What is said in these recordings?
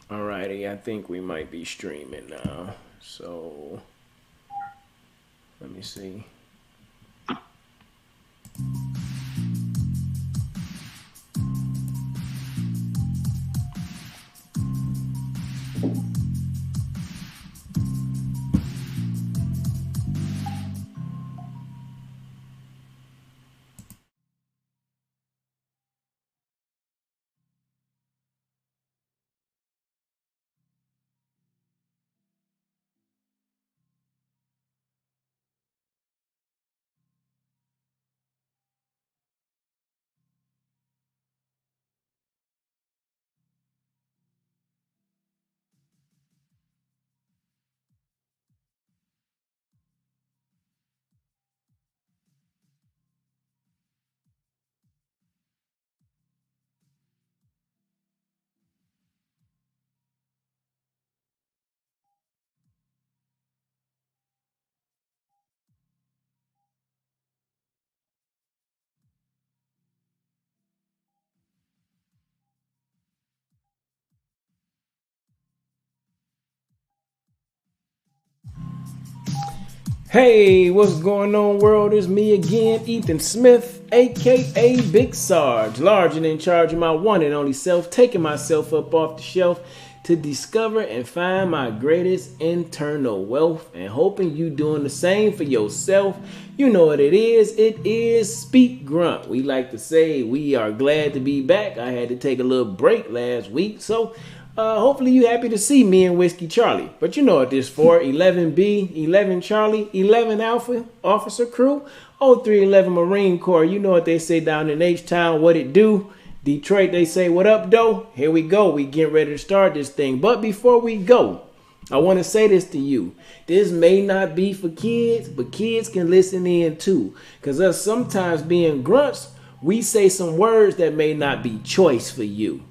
Alrighty, I think we might be streaming now. So let me see. Hey, what's going on, world? It's me again, Ethan Smith, aka Big Sarge, large and in charge of my one and only self, taking myself up off the shelf to discover and find my greatest internal wealth, and hoping you doing the same for yourself. You know what it is. It is Speak Grunt. We like to say we are glad to be back. I had to take a little break last week, so hopefully you happy to see me and Whiskey Charlie. But you know what this for. 11B, 11 Charlie, 11 Alpha Officer Crew, 0311 Marine Corps. You know what they say down in H-Town, what it do. Detroit, they say, what up, doe? Here we go. We getting ready to start this thing. But before we go, I want to say this to you. This may not be for kids, but kids can listen in too. Because us sometimes being grunts, we say some words that may not be choice for you.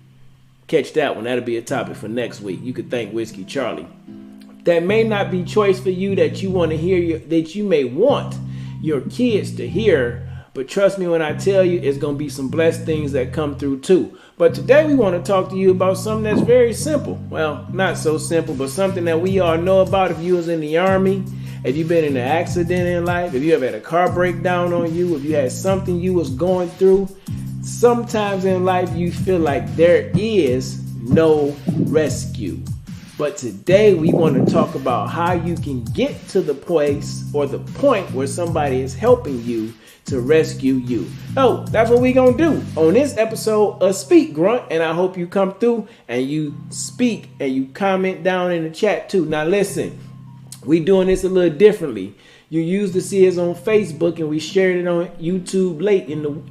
Catch that one. That'll be a topic for next week. You could thank Whiskey Charlie. That may not be choice for you, that you want to hear, that you may want your kids to hear. But trust me when I tell you, it's going to be some blessed things that come through too. But today we want to talk to you about something that's very simple. Well, not so simple, but something that we all know about. If you was in the Army, if you've been in an accident in life, if you ever had a car breakdown on you, if you had something you was going through, sometimes in life you feel like there is no rescue. But today we want to talk about how you can get to the place or the point where somebody is helping you to rescue you. Oh, that's what we gonna do on this episode of Speak Grunt, and I hope you come through and you speak and you comment down in the chat too. Now listen, we doing this a little differently. You used to see us on Facebook and we shared it on YouTube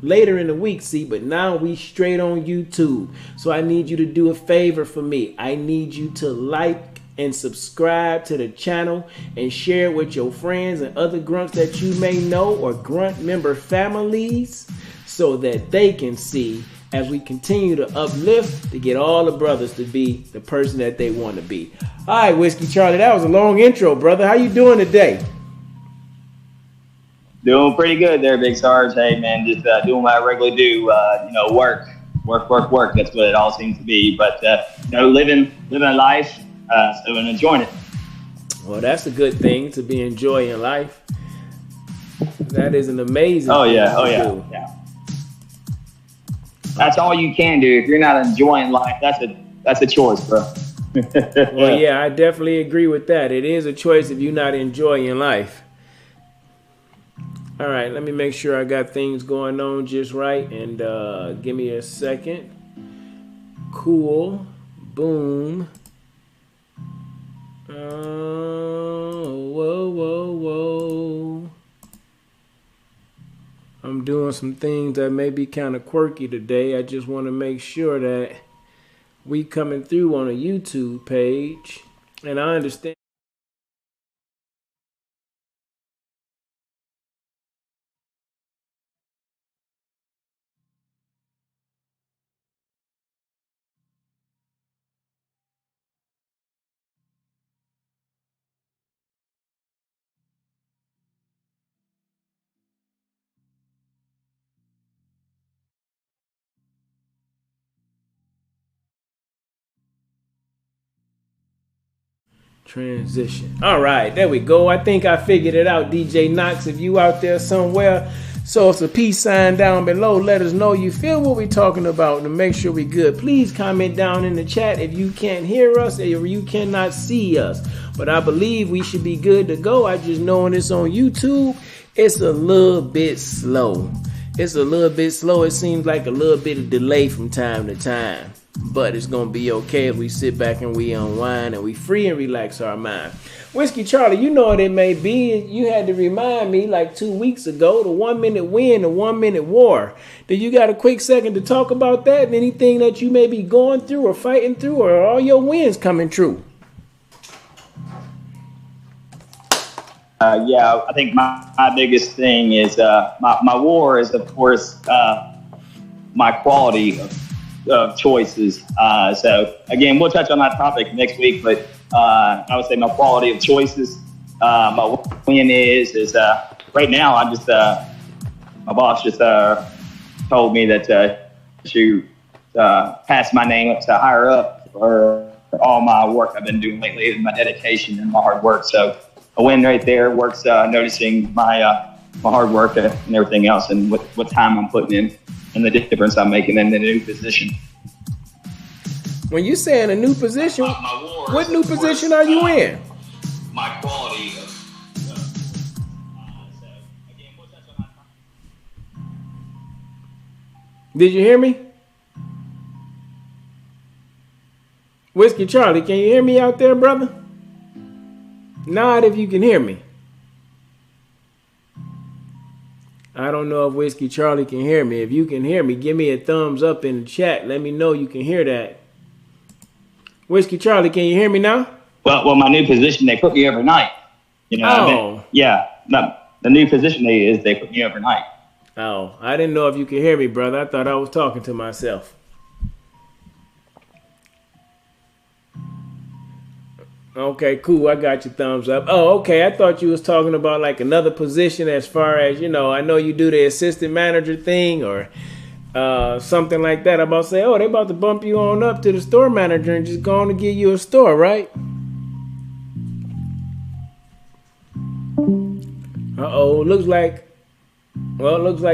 later in the week, see, but now we straight on YouTube. So I need you to do a favor for me. I need you to like and subscribe to the channel and share it with your friends and other grunts that you may know or grunt member families so that they can see as we continue to uplift to get all the brothers to be the person that they want to be. All right, Whiskey Charlie, that was a long intro, brother. How you doing today? Doing pretty good there, Big Sarge. Hey, man, just doing what I regularly do. Work, work, work, work. That's what it all seems to be. But living life, so and enjoying it. Well, that's a good thing to be enjoying life. That is an amazing Oh thing yeah, oh to yeah, do. yeah. That's all you can do. If you're not enjoying life, that's a choice, bro. Well, yeah, I definitely agree with that. It is a choice if you're not enjoying life. All right, let me make sure I got things going on just right, and give me a second. Cool. Boom. Whoa, whoa, whoa. I'm doing some things that may be kind of quirky today. I just want to make sure that we coming through on a YouTube page. And I understand. Transition. All right, there we go. I think I figured it out, DJ Knox. If you out there somewhere, so it's a peace sign down below. Let us know you feel what we're talking about to make sure we good. Please comment down in the chat if you can't hear us or you cannot see us. But I believe we should be good to go. I just knowing it's on YouTube, it's a little bit slow. It's a little bit slow. It seems like a little bit of delay from time to time. But it's going to be okay if we sit back and we unwind and we free and relax our mind. Whiskey Charlie, you know what it may be. You had to remind me like 2 weeks ago, the 1 minute win, the 1 minute war. Do you got a quick second to talk about that and anything that you may be going through or fighting through, or are all your wins coming true? Yeah, I think my biggest thing is my war is, of course, my quality of choices. So, again, we'll touch on that topic next week, but I would say my quality of choices. My win is right now, I'm just, my boss just told me that she passed my name up to higher up for all my work I've been doing lately, and my dedication and my hard work. So, a win right there. Works noticing my hard work and everything else, and what time I'm putting in, and the difference I'm making in the new position. When you say in a new position, what new position are you in? My quality of. Did you hear me? Whiskey Charlie, can you hear me out there, brother? Nod if you can hear me. I don't know if Whiskey Charlie can hear me. If you can hear me, give me a thumbs up in the chat. Let me know you can hear that. Whiskey Charlie, can you hear me now? Well, my new position, they put me overnight. You know, the new position they put me overnight. Oh, I didn't know if you could hear me, brother. I thought I was talking to myself. Okay, cool. I got your thumbs up. Oh, okay. I thought you was talking about like another position as far as, you know, I know you do the assistant manager thing or something like that. I'm about to say, oh, they about to bump you on up to the store manager and just go on to give you a store, right? Uh-oh. Looks like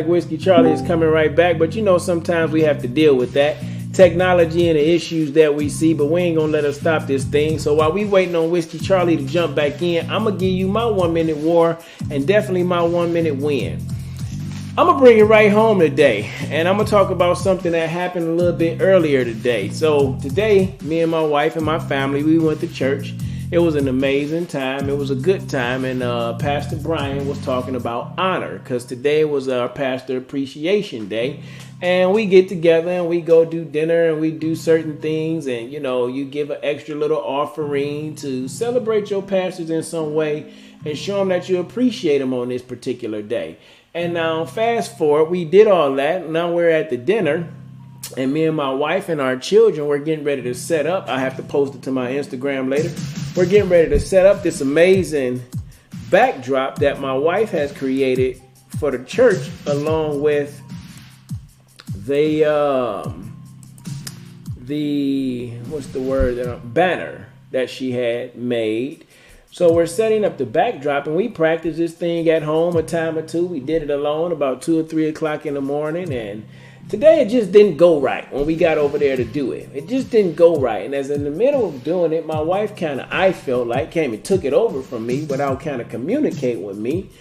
Whiskey Charlie is coming right back. But, you know, sometimes we have to deal with that. Technology and the issues that we see, but we ain't gonna let us stop this thing. So while we waiting on Whiskey Charlie to jump back in, I'm gonna give you my 1 minute war and definitely my 1 minute win. I'm gonna bring it right home today, and I'm gonna talk about something that happened a little bit earlier today. So today, me and my wife and my family, we went to church. It was an amazing time. It was a good time, and Pastor Brian was talking about honor because today was our Pastor Appreciation Day. And we get together and we go do dinner and we do certain things. And, you know, you give an extra little offering to celebrate your pastors in some way and show them that you appreciate them on this particular day. And now fast forward, we did all that. Now we're at the dinner and me and my wife and our children, we're getting ready to set up. I have to post it to my Instagram later. We're getting ready to set up this amazing backdrop that my wife has created for the church along with the banner that she had made. So we're setting up the backdrop and we practiced this thing at home a time or two. We did it alone about 2 or 3 o'clock in the morning, and today it just didn't go right when we got over there to do it. It just didn't go right. And as in the middle of doing it, my wife I felt like came and took it over from me without kind of communicating with me.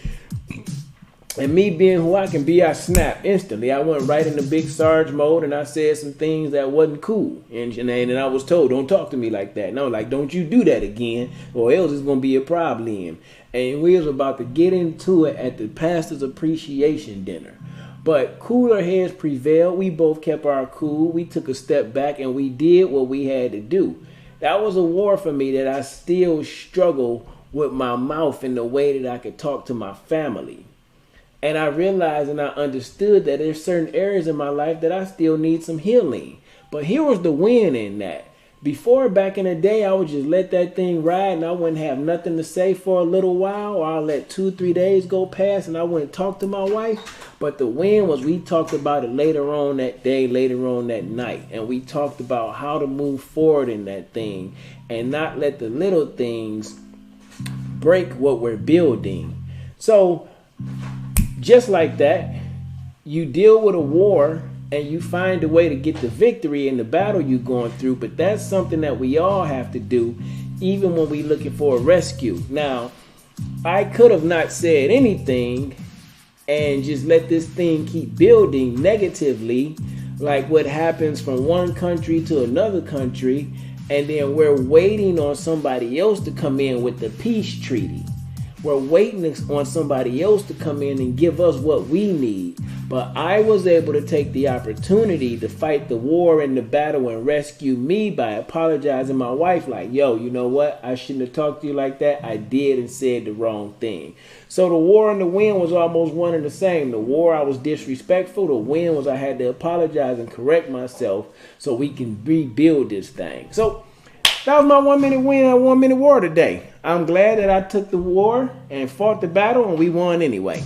And me being who I can be, I snapped instantly. I went right into Big Sarge mode and I said some things that wasn't cool. And I was told, don't talk to me like that. No, like, don't you do that again or else it's going to be a problem. And we was about to get into it at the Pastor's Appreciation Dinner. But cooler heads prevailed. We both kept our cool. We took a step back and we did what we had to do. That was a war for me that I still struggle with my mouth in the way that I could talk to my family. And I realized and I understood that there's certain areas in my life that I still need some healing. But here was the win in that. Before, back in the day, I would just let that thing ride and I wouldn't have nothing to say for a little while, or I'll let 2-3 days go past and I wouldn't talk to my wife. But the win was we talked about it later on that day, later on that night. And we talked about how to move forward in that thing and not let the little things break what we're building. So just like that, you deal with a war and you find a way to get the victory in the battle you're going through. But that's something that we all have to do, even when we're looking for a rescue. Now, I could have not said anything and just let this thing keep building negatively, like what happens from one country to another country, and then we're waiting on somebody else to come in with the peace treaty. We're waiting on somebody else to come in and give us what we need. But I was able to take the opportunity to fight the war and the battle and rescue me by apologizing to my wife, like, yo, you know what? I shouldn't have talked to you like that. I did and said the wrong thing. So the war and the win was almost one and the same. The war, I was disrespectful. The win was I had to apologize and correct myself so we can rebuild this thing. So that was my 1 minute win and 1 minute war today. I'm glad that I took the war and fought the battle and we won anyway.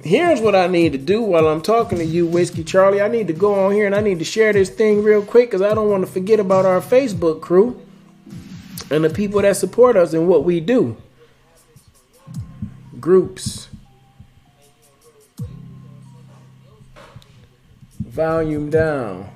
Here's what I need to do while I'm talking to you, Whiskey Charlie. I need to go on here and I need to share this thing real quick because I don't want to forget about our Facebook crew and the people that support us and what we do. Groups. Volume down.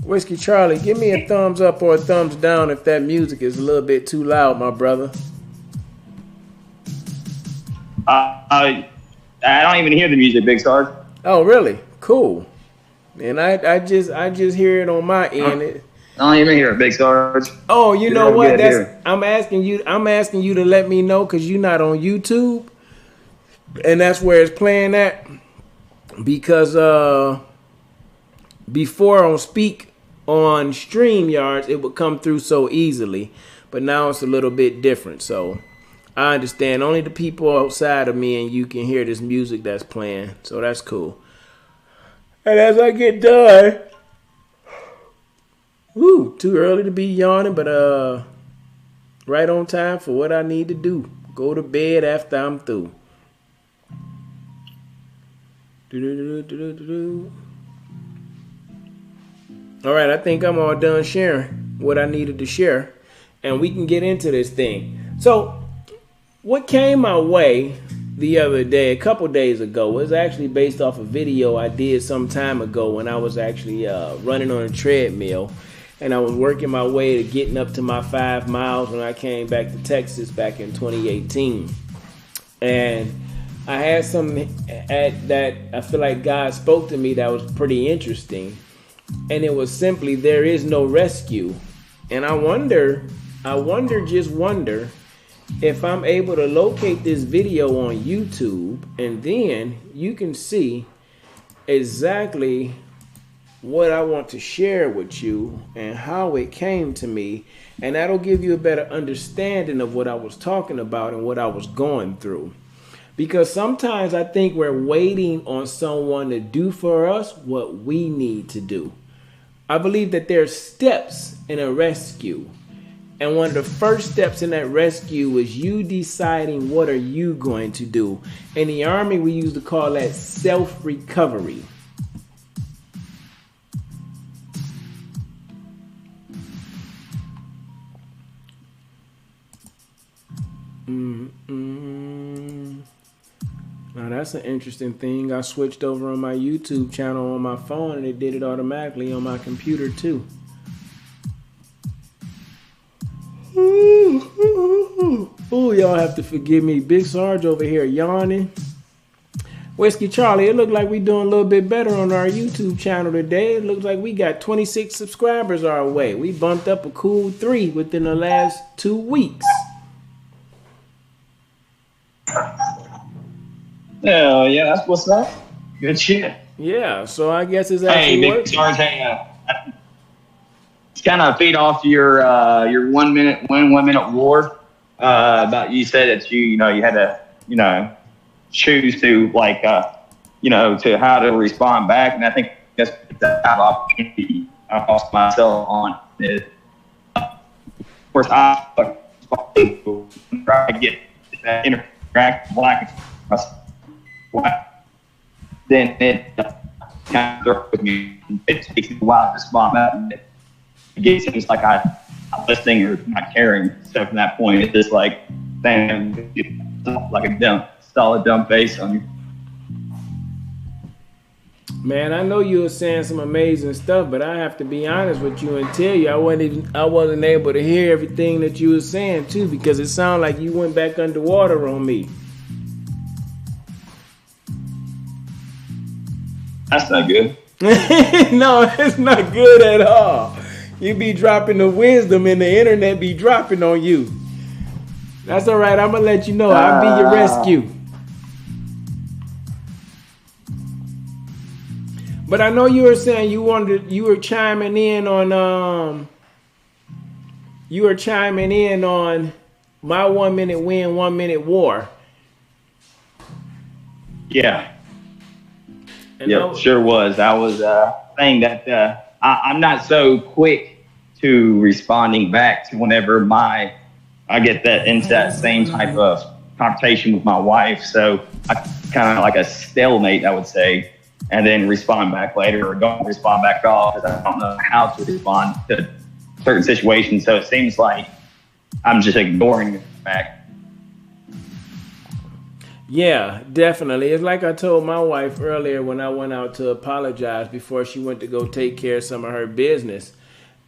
Whiskey Charlie, give me a thumbs up or a thumbs down if that music is a little bit too loud, my brother. I don't even hear the music, Big Sarge. Oh, really? Cool. And I just hear it on my end. I don't even hear it, Big Sarge. Oh, you know what? I'm asking you to let me know because you're not on YouTube, and that's where it's playing at. Because before on Speak on StreamYards, it would come through so easily, but now it's a little bit different. So I understand only the people outside of me and you can hear this music that's playing. So that's cool. And as I get done, too early to be yawning, but right on time for what I need to do. Go to bed after I'm through. All right, I think I'm all done sharing what I needed to share, and we can get into this thing. So what came my way the other day, a couple days ago, was actually based off a video I did some time ago when I was actually running on a treadmill, and I was working my way to getting up to my 5 miles when I came back to Texas back in 2018. And I had something that I feel like God spoke to me that was pretty interesting. And it was simply, there is no rescue. And I wonder if I'm able to locate this video on YouTube, and then you can see exactly what I want to share with you and how it came to me. And that'll give you a better understanding of what I was talking about and what I was going through. Because sometimes I think we're waiting on someone to do for us what we need to do. I believe that there's steps in a rescue. And one of the first steps in that rescue is you deciding what are you going to do. In the Army, we used to call that self-recovery. Now that's an interesting thing. I switched over on my YouTube channel on my phone and it did it automatically on my computer too. Ooh, y'all have to forgive me. Big Sarge over here yawning. Whiskey Charlie, it looked like we doing a little bit better on our YouTube channel today. It looks like we got 26 subscribers our way. We bumped up a cool 3 within the last 2 weeks. Oh, yeah, that's what's up. Good shit. Yeah, so I guess it's actually Big Sarge, it's kind of feed off your 1 minute war. about you said that you know you had to choose to to how to respond back, and I think that's the opportunity I lost myself on is, of course, I try to get that interact black, then it kind of throws me. It takes me a while to respond back. It seems like I'm not listening or not caring. So from that point, it's just like, damn, like a solid dumb face on you. Man, I know you were saying some amazing stuff, but I have to be honest with you and tell you I wasn't able to hear everything that you were saying too, because it sounded like you went back underwater on me. That's not good. No, it's not good at all. You be dropping the wisdom and the internet be dropping on you. That's all right. I'm gonna let you know. I'll be your rescue. But I know you were saying you were chiming in on my 1 minute win, 1 minute war. Yeah. Yeah, sure was. I was saying that I'm not so quick to responding back to whenever I get that into that same type of confrontation with my wife. So I kind of like a stalemate, I would say, and then respond back later, or don't respond back at all because I don't know how to respond to certain situations. So it seems like I'm just ignoring it back. Yeah, definitely. It's like I told my wife earlier when I went out to apologize before she went to go take care of some of her business.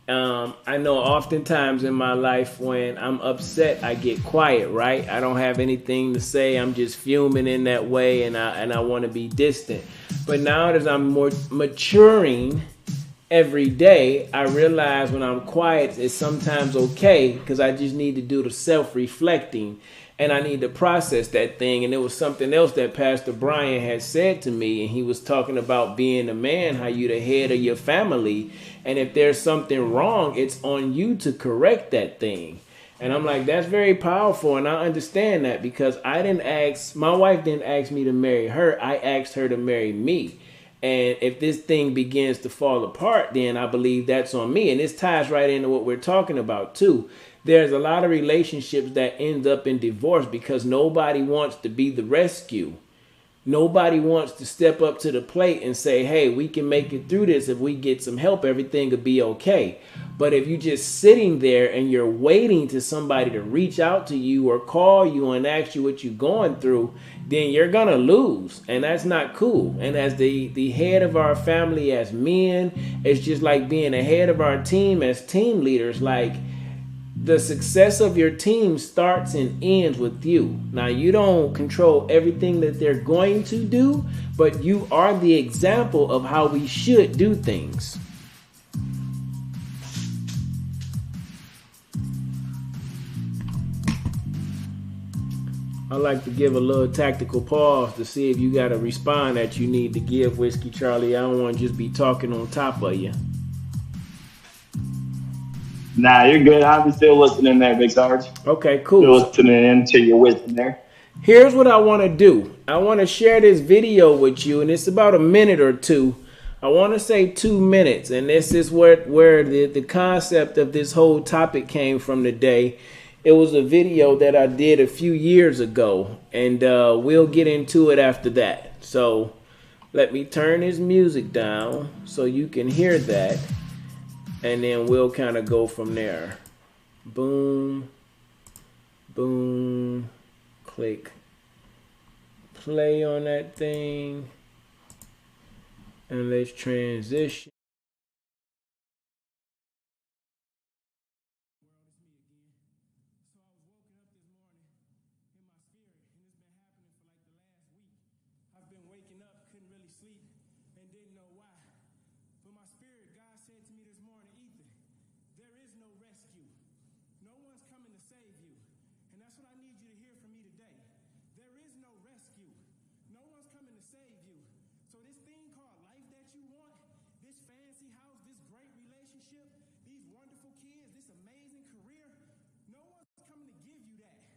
I know oftentimes in my life when I'm upset, I get quiet, right? I don't have anything to say. I'm just fuming in that way, and I want to be distant. But now that I'm more maturing every day, I realize when I'm quiet, it's sometimes okay because I just need to do the self-reflecting. And I need to process that thing. And it was something else that Pastor Brian had said to me. And he was talking about being a man, how you the head of your family. And if there's something wrong, it's on you to correct that thing. And I'm like, that's very powerful. And I understand that because my wife didn't ask me to marry her. I asked her to marry me. And if this thing begins to fall apart, then I believe that's on me. And this ties right into what we're talking about too. There's a lot of relationships that end up in divorce because nobody wants to be the rescue. Nobody wants to step up to the plate and say, hey, we can make it through this. If we get some help, everything will be okay. But if you're just sitting there and you're waiting to somebody to reach out to you or call you and ask you what you're going through, then you're going to lose. And that's not cool. And as the head of our family as men, it's just like being a head of our team as team leaders. Like, the success of your team starts and ends with you. Now, you don't control everything that they're going to do, but you are the example of how we should do things. I like to give a little tactical pause to see if you got a response that you need to give, Whiskey Charlie. I don't want to just be talking on top of you. Nah, you're good. I'm still listening there, Big Sarge. Okay, cool. Still listening into your wisdom there. Here's what I want to do. I want to share this video with you, and it's about a minute or two. I want to say 2 minutes, and this is where the concept of this whole topic came from today. It was a video that I did a few years ago, and we'll get into it after that. So let me turn this music down so you can hear that. And then we'll kind of go from there. Boom. Boom. Click play on that thing. And let's transition. These wonderful kids, this amazing career, no one's coming to give you that.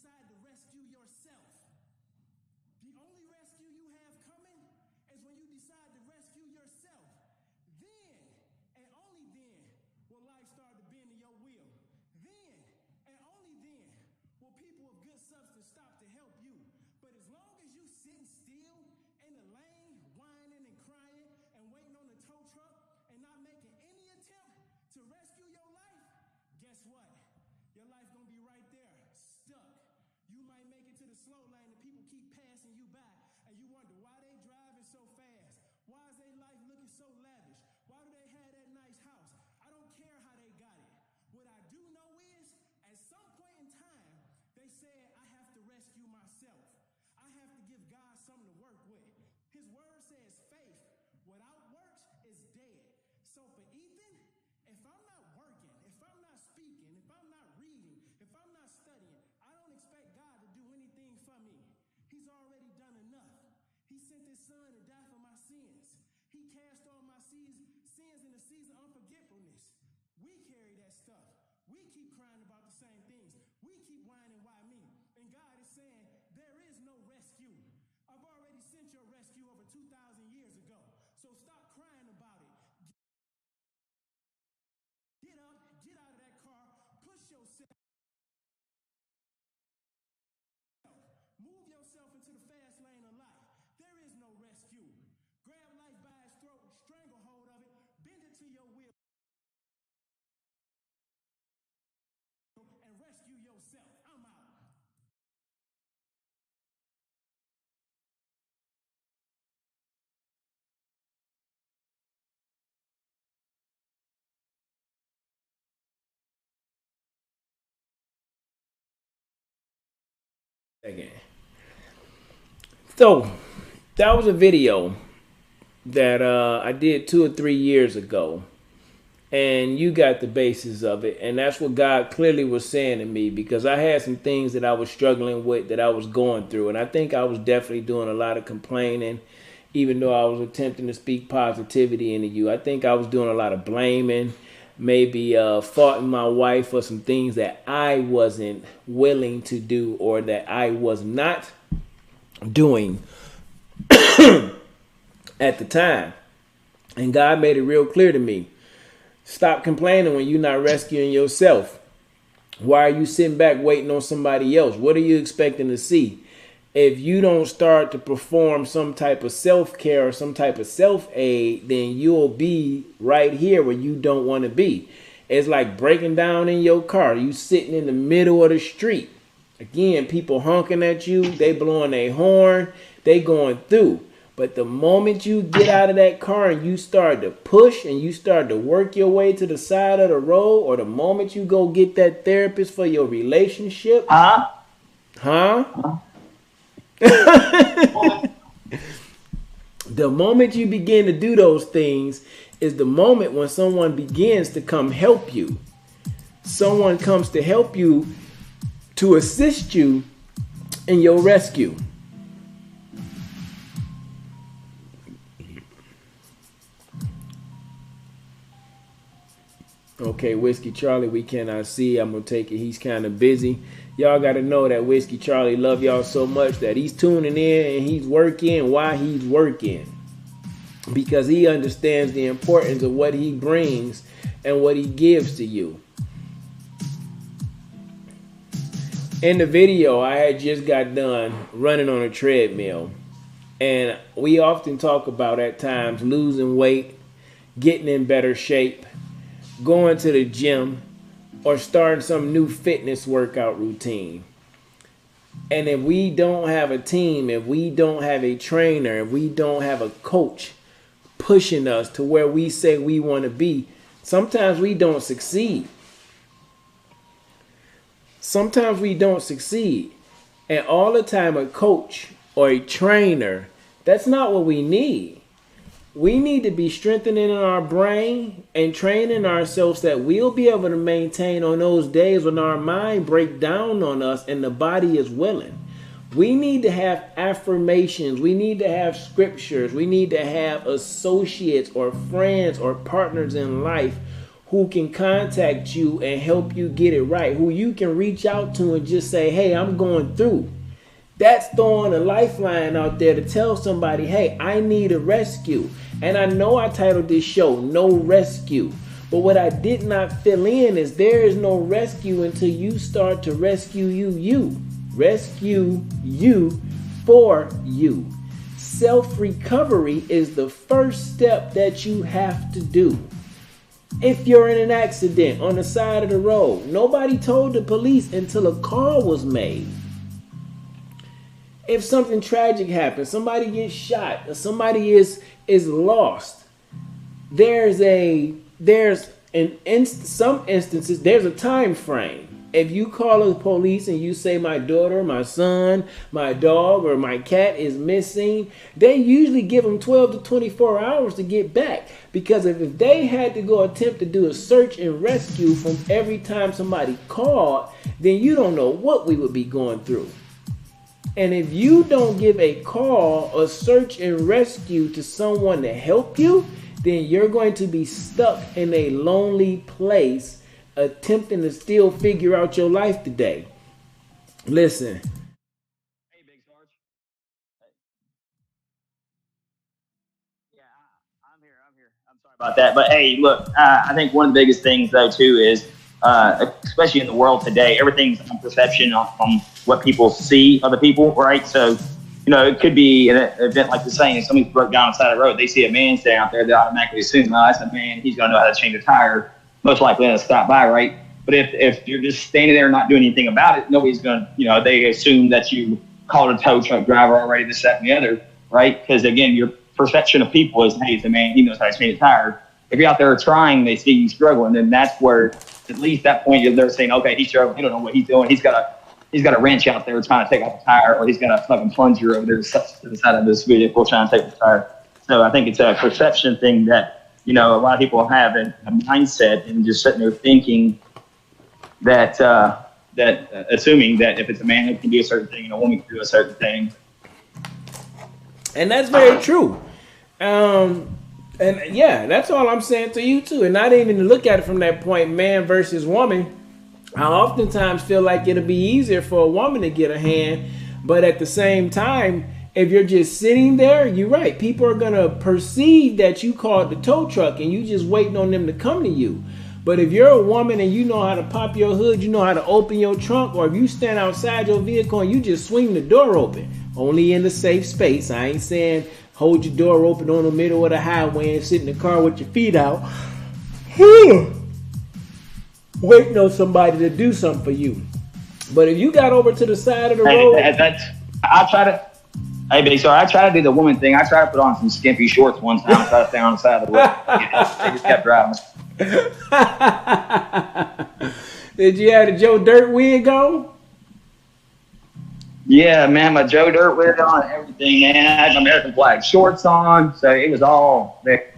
decide to rescue yourself. The only rescue you have coming is when you decide to rescue yourself. Then, and only then, will life start to bend to your will. Then, and only then, will people of good substance stop to help you. But as long as you sitting still in the lane, whining and crying and waiting on the tow truck and not making any attempt to rescue your life, guess what? Your life gonna be right there, stuck. You might make it to the slow lane and people keep passing you by and you wonder why they driving so fast. Why is their life looking so lavish? Why do they have that nice house? I don't care how they got it. What I do know is, at some point in time, they said, I have to rescue myself. I have to give God something to work with. His word says faith without works is dead. So for Ethan, if I'm not working, if I'm not speaking, if I'm not reading, if I'm not studying, I don't expect God to do anything for me. He's already done enough. He sent his son to die for my sins. He cast all my sins in the season of unforgetfulness. We carry that stuff. We keep crying about the same things. We keep whining, why me? And God is saying, there is no rescue. I've already sent your rescue over 2,000 years ago. So stop crying about it. Get up, get out of that car, push yourself. Move yourself into the fast lane of life. There is no rescue. Grab life by its throat, strangle hold of it, bend it to your will, and rescue yourself. I'm out. Again. So that was a video that I did 2 or 3 years ago, and you got the basis of it, and that's what God clearly was saying to me, because I had some things that I was struggling with, that I was going through, and I think I was definitely doing a lot of complaining, even though I was attempting to speak positivity into you. I think I was doing a lot of blaming, maybe faulting my wife for some things that I wasn't willing to do, or that I was not doing at the time. And God made it real clear to me. Stop complaining when you're not rescuing yourself. Why are you sitting back waiting on somebody else? What are you expecting to see? If you don't start to perform some type of self-care or some type of self-aid, then you'll be right here where you don't want to be. It's like breaking down in your car. You sitting in the middle of the street. Again, people honking at you. They blowing their horn. They going through. But the moment you get out of that car and you start to push and you start to work your way to the side of the road, or the moment you go get that therapist for your relationship. The moment you begin to do those things is the moment when someone begins to come help you. Someone comes to help you, to assist you in your rescue. Okay, Whiskey Charlie, we cannot see. I'm going to take it. He's kind of busy. Y'all got to know that Whiskey Charlie love y'all so much that he's tuning in and he's working while he's working, because he understands the importance of what he brings and what he gives to you. In the video, I had just got done running on a treadmill, and we often talk about at times losing weight, getting in better shape, going to the gym, or starting some new fitness workout routine. And if we don't have a team, if we don't have a trainer, if we don't have a coach pushing us to where we say we want to be, sometimes we don't succeed. Sometimes we don't succeed. And all the time a coach or a trainer, that's not what we need. We need to be strengthening our brain and training ourselves that we'll be able to maintain on those days when our mind breaks down on us and the body is willing. We need to have affirmations. We need to have scriptures. We need to have associates or friends or partners in life who can contact you and help you get it right, who you can reach out to and just say, hey, I'm going through. That's throwing a lifeline out there to tell somebody, hey, I need a rescue. And I know I titled this show, No Rescue. But what I did not fill in is there is no rescue until you start to rescue you. Rescue you for you. Self-recovery is the first step that you have to do. If you're in an accident on the side of the road, nobody told the police until a call was made. If something tragic happens, somebody gets shot, or somebody is lost, some instances there's a time frame. If you call the police and you say my daughter, my son, my dog, or my cat is missing, they usually give them 12 to 24 hours to get back. Because if they had to go attempt to do a search and rescue from every time somebody called, then you don't know what we would be going through. And if you don't give a call or search and rescue to someone to help you, then you're going to be stuck in a lonely place attempting to still figure out your life today. Listen. Hey, Big Sarge. Hey. Yeah, I'm here. I'm sorry about that. But hey, look, I think one of the biggest things, though, too, is especially in the world today, everything's on perception from what people see other people, right? So, it could be an event like the saying, if somebody broke down on the side of the road, they see a man standing out there, they automatically assume, well, that's a man, he's going to know how to change a tire. Most likely going to stop by, right? But if you're just standing there and not doing anything about it, nobody's going to, they assume that you called a tow truck driver already, this, that, and the other, right? Because, again, your perception of people is, hey, it's a man, he knows how to change a tire. If you're out there trying, they see you struggling, then that's where, at least that point, they're saying, okay, he's struggling, he don't know what he's doing. He's got a wrench out there trying to take out the tire, or he's got a fucking plunger over there to the side of this vehicle trying to take the tire. So I think it's a perception thing that, a lot of people have a mindset and just sitting there thinking that assuming that if it's a man, it can do a certain thing and a woman can do a certain thing. And that's very true. And yeah, that's all I'm saying to you too. And not even to look at it from that point, man versus woman. I oftentimes feel like it'll be easier for a woman to get a hand, but at the same time, if you're just sitting there, you're right. People are going to perceive that you called the tow truck and you just waiting on them to come to you. But if you're a woman and you know how to pop your hood, you know how to open your trunk, or if you stand outside your vehicle and you just swing the door open, only in the safe space. I ain't saying hold your door open on the middle of the highway and sit in the car with your feet out. Waiting on somebody to do something for you. But if you got over to the side of the road. Hey, Big Star, I tried to do the woman thing. I tried to put on some skimpy shorts one time, try to stay on the side of the road. They just kept driving. Did you have the Joe Dirt wig on? Yeah, man, my Joe Dirt wig on and everything, man. I had my American flag shorts on, so it was all there.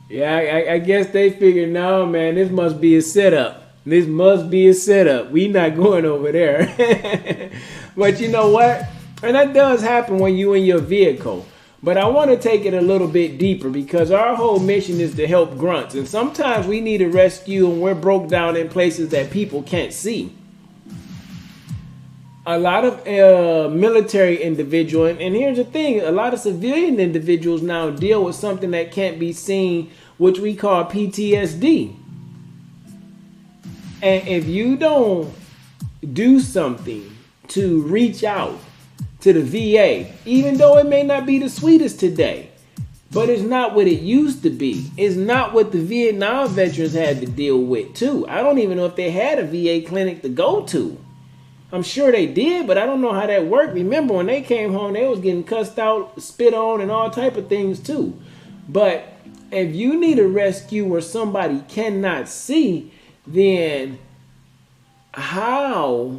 Yeah, I guess they figured, no, man, this must be a setup. This must be a setup. We not going over there. But you know what? And that does happen when you in your vehicle. But I want to take it a little bit deeper because our whole mission is to help grunts. And sometimes we need a rescue and we're broke down in places that people can't see. A lot of military individuals, and here's the thing, a lot of civilian individuals now deal with something that can't be seen, which we call PTSD. And if you don't do something to reach out to the VA, even though it may not be the sweetest today, but it's not what it used to be. It's not what the Vietnam veterans had to deal with too. I don't even know if they had a VA clinic to go to. I'm sure they did, but I don't know how that worked. Remember when they came home, they was getting cussed out, spit on, and all type of things too. But if you need a rescue where somebody cannot see, then how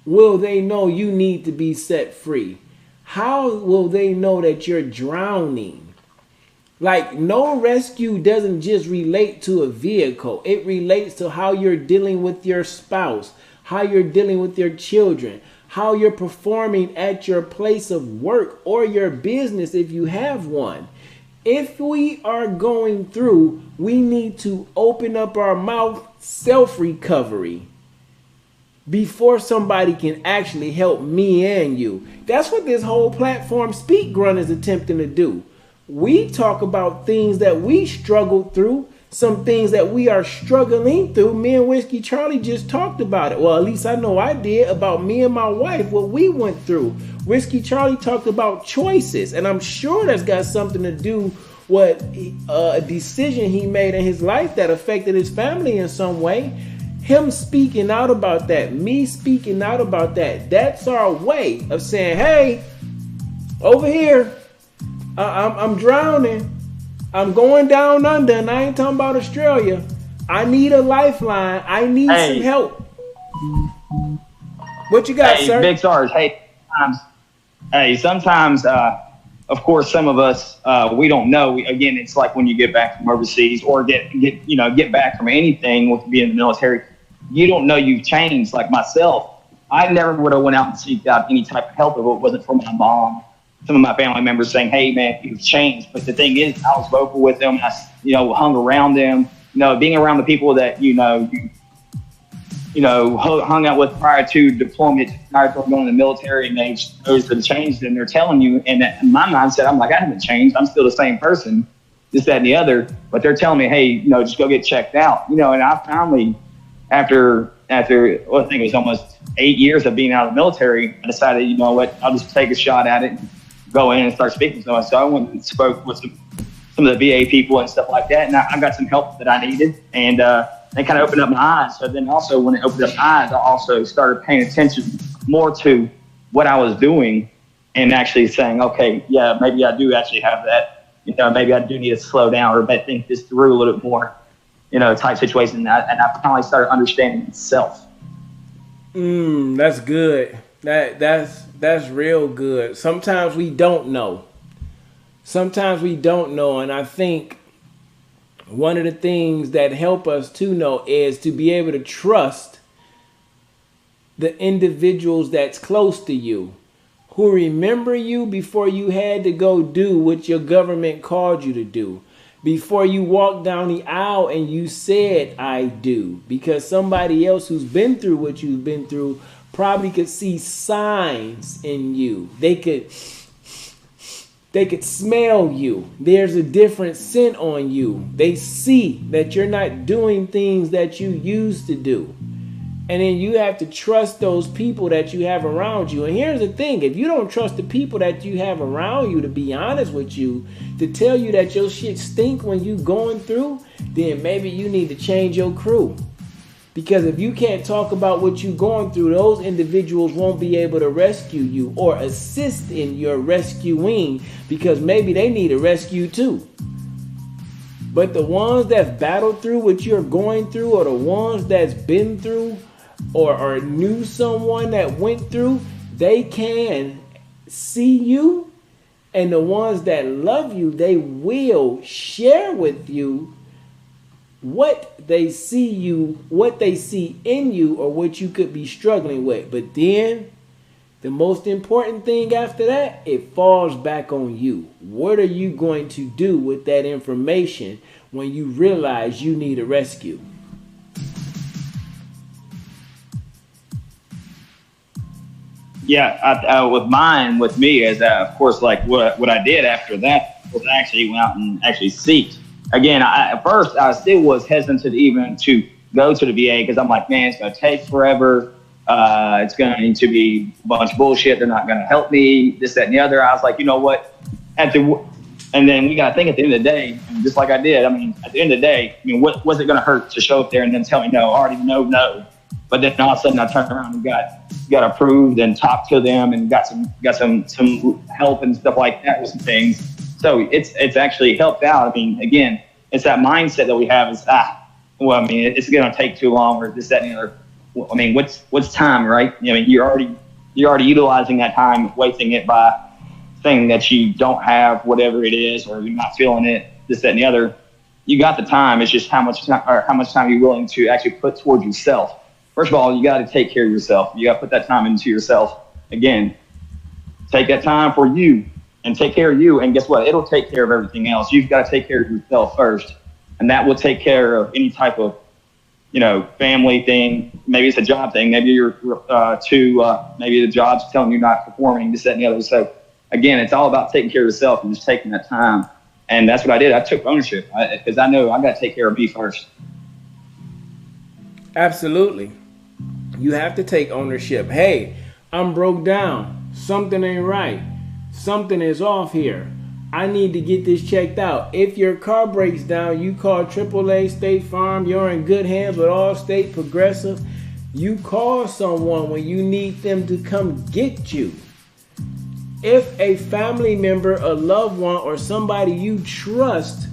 will they know you need to be set free? How will they know that you're drowning? Like, no rescue doesn't just relate to a vehicle. It relates to how you're dealing with your spouse, how you're dealing with your children, how you're performing at your place of work or your business if you have one. If we are going through, we need to open up our mouth, self-recovery, before somebody can actually help me and you. That's what this whole platform Speak Grunt is attempting to do. We talk about things that we struggled through, some things that we are struggling through. Me and Whiskey Charlie just talked about it. Well, at least I know I did, about me and my wife, what we went through. Whiskey Charlie talked about choices, and I'm sure that's got something to do with a decision he made in his life that affected his family in some way. Him speaking out about that, me speaking out about that, that's our way of saying, hey, over here, I'm drowning. I'm going down under, and I ain't talking about Australia. I need a lifeline. I need some help. What you got, sir? Big Sarge. Sometimes, of course, some of us, we don't know. Again, it's like when you get back from overseas or get back from anything with being in the military, you don't know you've changed. Like myself, I never would have went out and seeked out any type of help if it wasn't for my mom. Some of my family members saying, hey, man, you've changed. But the thing is, I was vocal with them. I, hung around them, being around the people that, hung out with prior to deployment, prior to going to the military, and they noticed the change, and they're telling you. And in my mindset, I'm like, I haven't changed. I'm still the same person, this, that, and the other. But they're telling me, hey, just go get checked out. And I finally, after I think it was almost 8 years of being out of the military, I decided, you know what, I'll just take a shot at it, go in and start speaking to someone. So I went and spoke with some of the VA people and stuff like that, and I got some help that I needed, and they kind of opened up my eyes. So then also when it opened up my eyes, I also started paying attention more to what I was doing and actually saying, okay, yeah, maybe I do actually have that. Maybe I do need to slow down or think this through a little bit more, type situation. And I finally started understanding myself. That's good. That's real good. Sometimes we don't know. And I think one of the things that help us to know is to be able to trust the individuals that's close to you, who remember you before you had to go do what your government called you to do, before you walked down the aisle and you said, I do, because somebody else who's been through what you've been through probably could see signs in you. They could smell you. There's a different scent on you. They see that you're not doing things that you used to do. And then you have to trust those people that you have around you. And here's the thing. If you don't trust the people that you have around you, to be honest with you, to tell you that your shit stink when you going through, then maybe you need to change your crew. Because if you can't talk about what you're going through, those individuals won't be able to rescue you or assist in your rescuing, because maybe they need a rescue too. But the ones that battled through what you're going through, or the ones that's been through or knew someone that went through, they can see you. And the ones that love you, they will share with you what they see in you, or what you could be struggling with. But then the most important thing after that, it falls back on you. What are you going to do with that information when you realize you need a rescue? Yeah, with me, is of course, like what I did after that was I actually went out and actually seeked. Again, at first I still was hesitant even to go to the VA, because I'm like, man, it's going to take forever. It's going to be a bunch of bullshit. They're not going to help me, this, that, and the other. I was like, you know what? And then we got to think at the end of the day, just like I did. I mean, at the end of the day, what was it going to hurt to show up there and then tell me no? I already know no. But then all of a sudden I turned around and got approved and talked to them and got some help and stuff like that with some things. So it's actually helped out. I mean, again, it's that mindset that we have is, it's going to take too long, or this, that, and the other. Well, I mean, what's time, right? I mean, you're already utilizing that time, wasting it by saying that you don't have whatever it is, or you're not feeling it, this, that, and the other. You got the time. It's just how much time you're willing to actually put towards yourself. First of all, you got to take care of yourself. You got to put that time into yourself. Again, take that time for you. and take care of you. And guess what? It'll take care of everything else. You've got to take care of yourself first. And that will take care of any type of, family thing. Maybe it's a job thing. Maybe you're maybe the job's telling you not performing, this, that, and the other. So again, it's all about taking care of yourself and just taking that time. And that's what I did. I took ownership because I know I got to take care of me first. Absolutely. You have to take ownership. Hey, I'm broke down. Something ain't right. Something is off here. I need to get this checked out. If your car breaks down, you call AAA, State Farm. You're in good hands with Allstate, Progressive. You call someone when you need them to come get you. If a family member, a loved one, or somebody you trust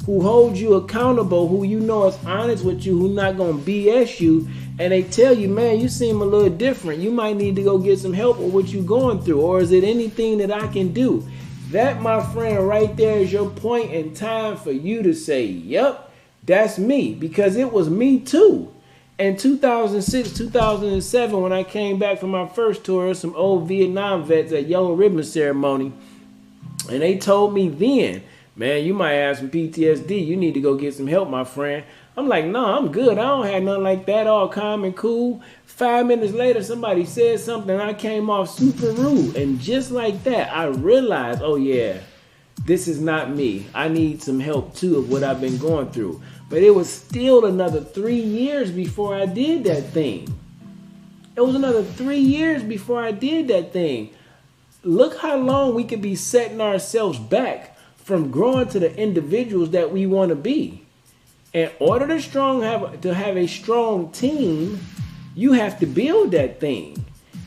who holds you accountable, who you know is honest with you, who's not going to BS you, and they tell you, man, you seem a little different. You might need to go get some help with what you're going through. Or is it anything that I can do? That, my friend, right there is your point in time for you to say, yep, that's me. Because it was me too. In 2006, 2007, when I came back from my first tour, some old Vietnam vets at Yellow Ribbon Ceremony, and they told me then, man, you might have some PTSD. You need to go get some help, my friend. I'm like, no, I'm good. I don't have nothing like that, all calm and cool. 5 minutes later, somebody said something, and I came off super rude. And just like that, I realized, oh yeah, this is not me. I need some help too of what I've been going through. But it was still another 3 years before I did that thing. It was another 3 years before I did that thing. Look how long we could be setting ourselves back from growing to the individuals that we want to be. In order to have a strong team, you have to build that thing.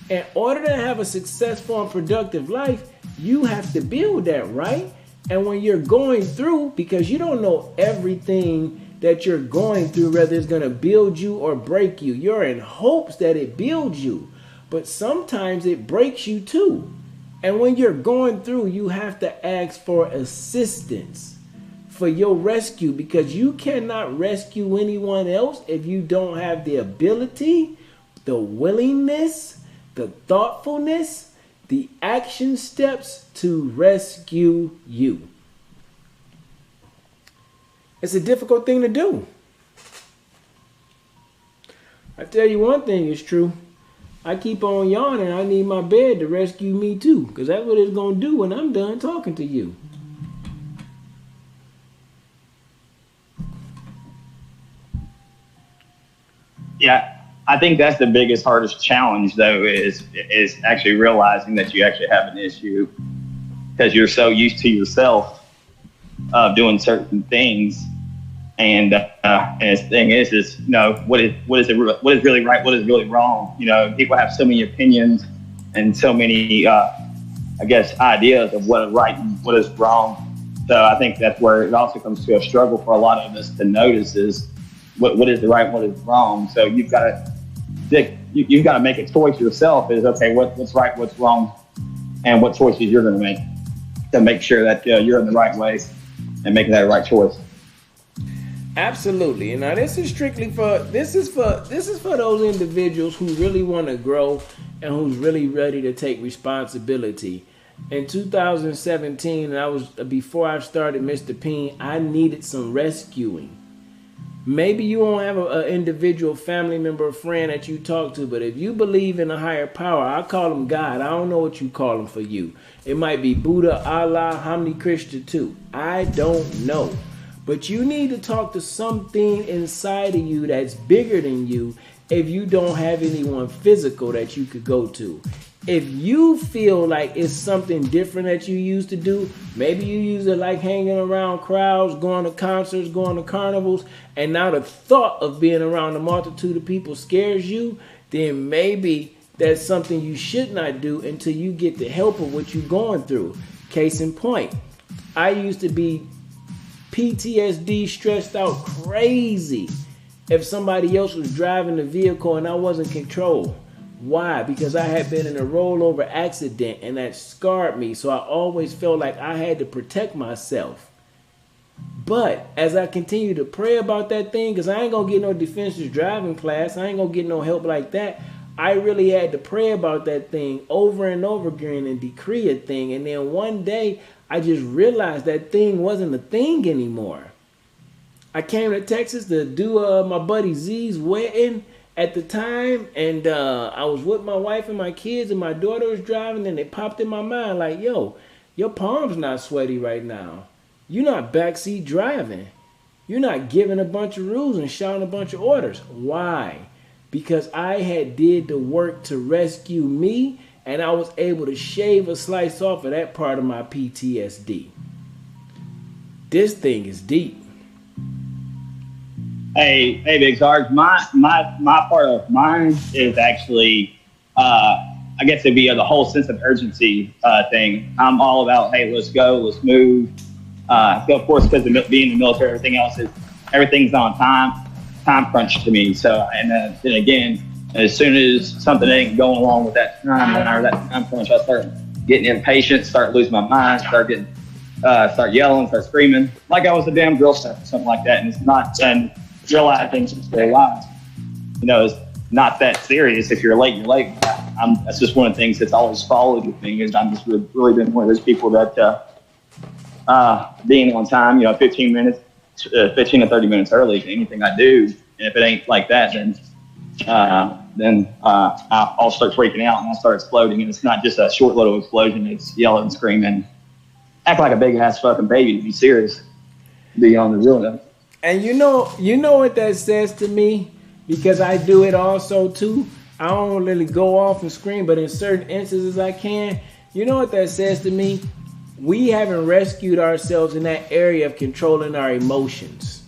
In order to have a successful and productive life, you have to build that, right? And when you're going through, because you don't know everything that you're going through, whether it's going to build you or break you, you're in hopes that it builds you. But sometimes it breaks you too. And when you're going through, you have to ask for assistance for your rescue, because you cannot rescue anyone else if you don't have the ability, the willingness, the thoughtfulness, the action steps to rescue you. It's a difficult thing to do. I tell you one thing is true. I keep on yawning. I need my bed to rescue me too, because that's what it's going to do when I'm done talking to you. Yeah, I think that's the biggest, hardest challenge, though, is actually realizing that you actually have an issue, because you're so used to yourself doing certain things, and the thing is what is really right, what is really wrong. People have so many opinions and so many ideas of what is right and what is wrong. So I think that's where it also comes to a struggle for a lot of us to notice is what is the right, what is wrong. So you've got to make a choice yourself. Is okay, what's right, what's wrong, and what choices you're going to make sure that you're in the right way and making that right choice. Absolutely. And now this is for those individuals who really want to grow and who's really ready to take responsibility. In 2017, before I started Mr. Peen, I needed some rescuing. Maybe you won't have an individual family member or friend that you talk to, but if you believe in a higher power, I call him God. I don't know what you call him for you. It might be Buddha, Allah, Hamdi Krishna too. I don't know. But you need to talk to something inside of you that's bigger than you if you don't have anyone physical that you could go to. If you feel like it's something different that you used to do, maybe you used to like hanging around crowds, going to concerts, going to carnivals, and now the thought of being around a multitude of people scares you, then maybe that's something you should not do until you get the help of what you're going through. Case in point, I used to be PTSD stressed out crazy if somebody else was driving the vehicle and I wasn't in control. Why? Because I had been in a rollover accident and that scarred me. So I always felt like I had to protect myself. But as I continue to pray about that thing, because I ain't going to get no defensive driving class, I ain't going to get no help like that, I really had to pray about that thing over and over again and decree a thing. And then one day I just realized that thing wasn't a thing anymore. I came to Texas to do my buddy Z's wedding at the time, and I was with my wife and my kids, and my daughter was driving, and it popped in my mind like, yo, your palm's not sweaty right now. You're not backseat driving. You're not giving a bunch of rules and shouting a bunch of orders. Why? Because I had did the work to rescue me, and I was able to shave a slice off of that part of my PTSD. This thing is deep. Hey, Big Sarge. My part of mine is actually, I guess it'd be the whole sense of urgency thing. I'm all about, hey, let's go, let's move. Of course, because of being in the military, everything's on time crunch to me. So, and then again, as soon as something ain't going along with that time or that time crunch, I start getting impatient, start losing my mind, start yelling, start screaming like I was a damn Girl Scout or something like that. And it's not. And realizing their lives, it's not that serious. If you're late, you're late. That's just one of the things that's always followed with me. Is I'm just really been one of those people that being on time, 15 to 30 minutes early to anything I do. And if it ain't like that, then I'll start freaking out and I'll start exploding. And it's not just a short little explosion. It's yelling, screaming, act like a big ass fucking baby, to be serious, to be on the real note. And you know what that says to me? Because I do it also too. I don't really go off and scream, but in certain instances I can. You know what that says to me? We haven't rescued ourselves in that area of controlling our emotions.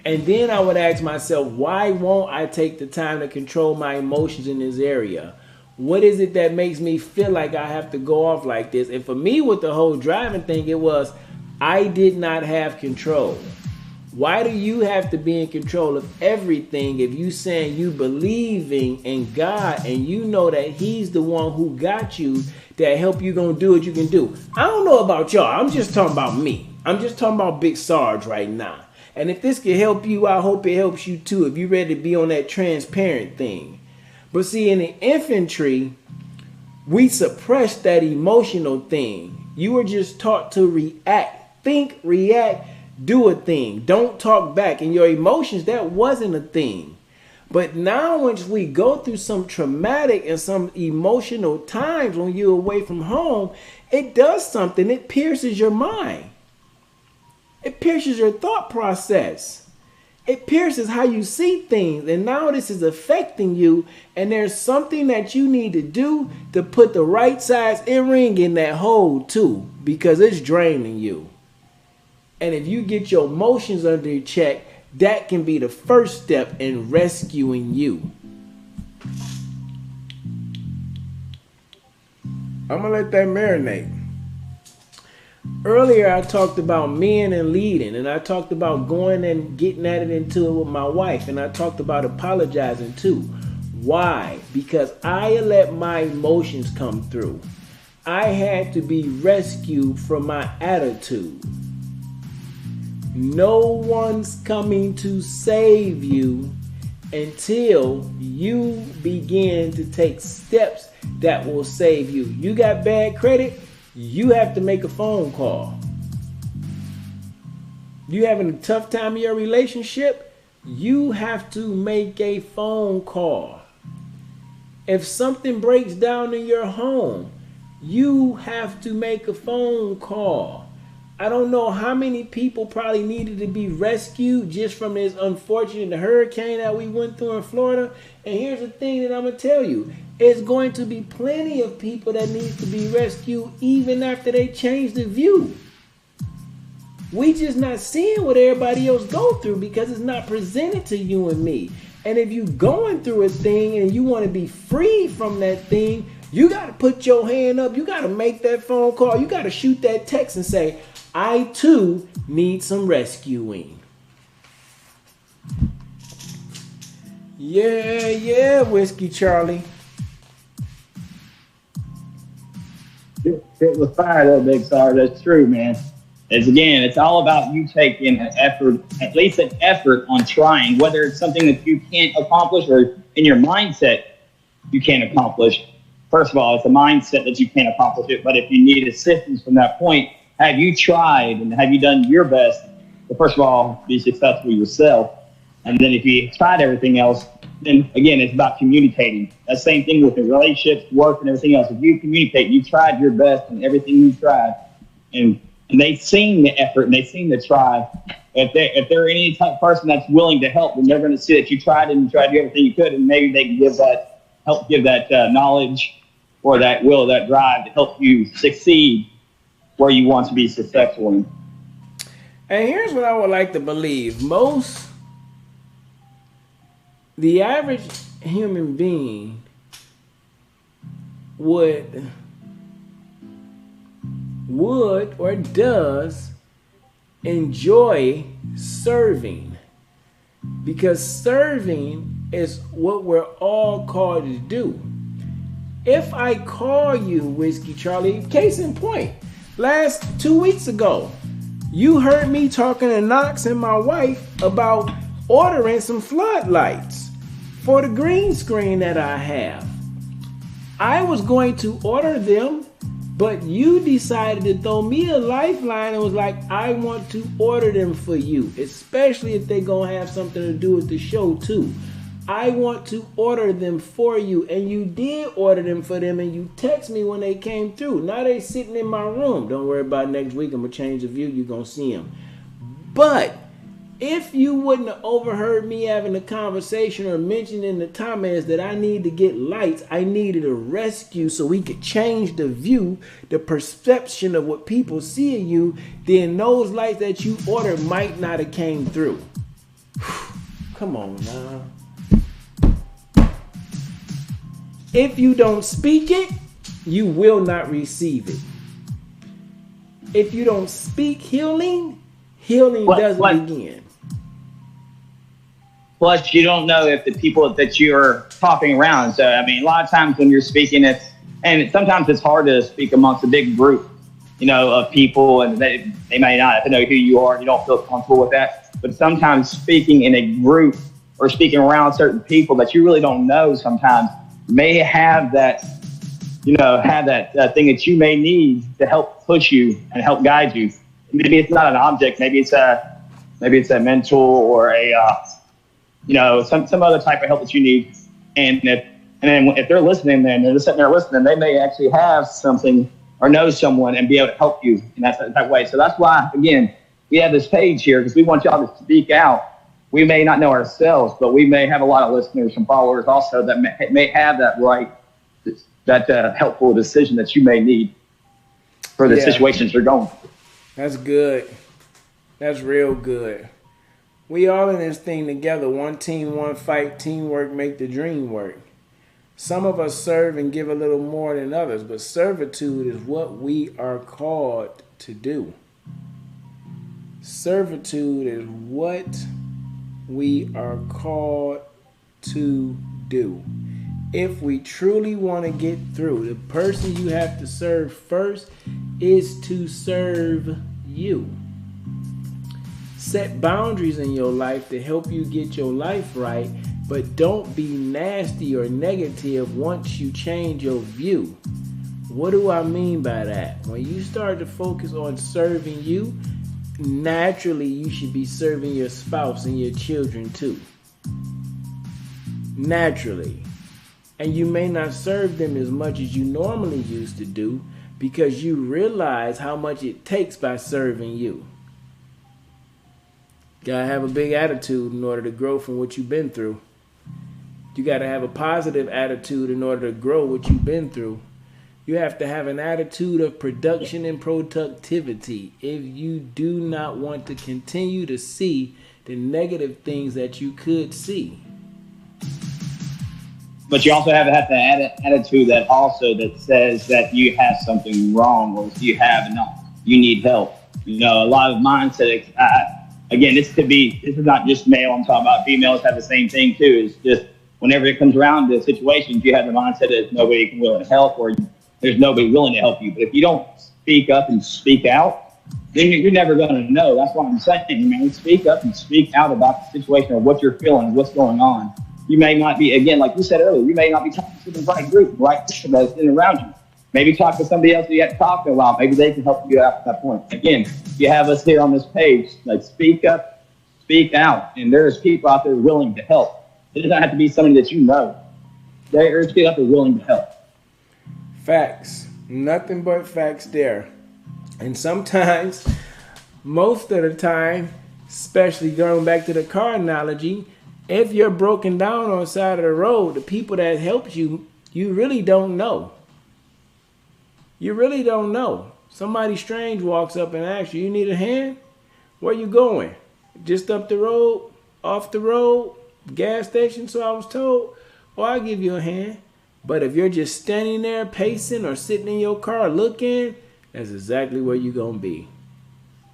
And then I would ask myself, why won't I take the time to control my emotions in this area? What is it that makes me feel like I have to go off like this? And for me, with the whole driving thing, it was I did not have control. Why do you have to be in control of everything if you saying you believing in God and you know that He's the one who got you, that help you gonna do what you can do? I don't know about y'all. I'm just talking about me. I'm just talking about Big Sarge right now. And if this can help you, I hope it helps you too, if you're ready to be on that transparent thing. But see, in the infantry, we suppress that emotional thing. You were just taught to react, think, react, do a thing. Don't talk back. And your emotions, that wasn't a thing. But now once we go through some traumatic and some emotional times when you're away from home, it does something. It pierces your mind. It pierces your thought process. It pierces how you see things. And now this is affecting you. And there's something that you need to do to put the right size earring in that hole too, because it's draining you. And if you get your emotions under check, that can be the first step in rescuing you. I'm going to let that marinate. Earlier, I talked about men and leading, and I talked about going and getting at it into it with my wife, and I talked about apologizing too. Why? Because I let my emotions come through. I had to be rescued from my attitude. No one's coming to save you until you begin to take steps that will save you. You got bad credit, you have to make a phone call. You having a tough time in your relationship, you have to make a phone call. If something breaks down in your home, you have to make a phone call. I don't know how many people probably needed to be rescued just from this unfortunate hurricane that we went through in Florida. And here's the thing that I'm going to tell you. It's going to be plenty of people that need to be rescued even after they change the view. We just not seeing what everybody else go through because it's not presented to you and me. And if you going through a thing and you want to be free from that thing, you got to put your hand up. You got to make that phone call. You got to shoot that text and say, I too need some rescuing. Yeah, Whiskey Charlie. It was fire, though, Big Sarge. That's true, man. It's all about you taking an effort, at least an effort on trying, whether it's something that you can't accomplish or in your mindset, you can't accomplish. First of all, it's a mindset that you can't accomplish it. But if you need assistance from that point, have you tried and have you done your best to, first of all, be successful yourself? And then if you tried everything else, then again, it's about communicating. That same thing with the relationships, work, and everything else. If you communicate, you tried your best in everything you tried, and they've seen the effort and they've seen the try. If they're any type of person that's willing to help, then they're going to see that you tried and you tried to do everything you could, and maybe they can help give that knowledge or that will, that drive to help you succeed where you want to be successful in. And here's what I would like to believe. The average human being would or does enjoy serving, because serving is what we're all called to do. If I call you Whiskey Charlie, case in point, last 2 weeks ago, you heard me talking to Knox and my wife about ordering some floodlights for the green screen that I have. I was going to order them, but you decided to throw me a lifeline and was like, I want to order them for you, especially if they're going to have something to do with the show too. I want to order them for you. And you did order them for them, and you text me when they came through. Now they sitting in my room. Don't worry about next week. I'm going to change the view. You're going to see them. But if you wouldn't have overheard me having a conversation or mentioned in the comments that I need to get lights, I needed a rescue so we could change the view, the perception of what people see of you, then those lights that you ordered might not have came through. Come on now. If you don't speak it, you will not receive it. If you don't speak healing doesn't begin. Plus, you don't know if the people that you're talking around. So, I mean, a lot of times when you're speaking, sometimes it's hard to speak amongst a big group, of people, and they may not know who you are. You don't feel comfortable with that. But sometimes speaking in a group or speaking around certain people that you really don't know sometimes may have that, thing that you may need to help push you and help guide you. Maybe it's not an object. Maybe it's a mentor or some other type of help that you need. And then if they're listening, then they're just sitting there listening, they may actually have something or know someone and be able to help you in that way. So that's why, again, we have this page here because we want y'all to speak out. We may not know ourselves, but we may have a lot of listeners and followers also that may have that right, that helpful decision that you may need for the situations you're going through. That's good. That's real good. We all in this thing together. One team, one fight. Teamwork make the dream work. Some of us serve and give a little more than others, but servitude is what we are called to do. Servitude is what we are called to do. If we truly want to get through, the person you have to serve first is to serve you. Set boundaries in your life to help you get your life right, but don't be nasty or negative once you change your view. What do I mean by that? When you start to focus on serving you, naturally you should be serving your spouse and your children too. Naturally. And you may not serve them as much as you normally used to do because you realize how much it takes by serving you. You gotta have a big attitude in order to grow from what you've been through. You gotta have a positive attitude in order to grow what you've been through. You have to have an attitude of production and productivity if you do not want to continue to see the negative things that you could see. But you also have to have the attitude that says that you have something wrong or you need help. A lot of mindset. Again, this is not just male. I'm talking about females have the same thing too. It's just whenever it comes around to situations, you have the mindset that nobody can willing to help or there's nobody willing to help you. But if you don't speak up and speak out, then you're never going to know. That's what I'm saying. Speak up and speak out about the situation or what you're feeling, what's going on. You may not be, again, like you said earlier, you may not be talking to the right group, right people that's in around you. Maybe talk to somebody else you haven't talked to in a while. Maybe they can help you out at that point. Again, you have us here on this page. Like, speak up, speak out. And there's people out there willing to help. It doesn't have to be somebody that you know. There's people out there willing to help. Facts. Nothing but facts there. And sometimes, most of the time, especially going back to the car analogy, if you're broken down on the side of the road, the people that helped you, you really don't know. You really don't know. Somebody strange walks up and asks you, you need a hand? Where you going? Just up the road? Off the road? Gas station, so I was told? Well, I'll give you a hand. But if you're just standing there pacing or sitting in your car looking, that's exactly where you're going to be.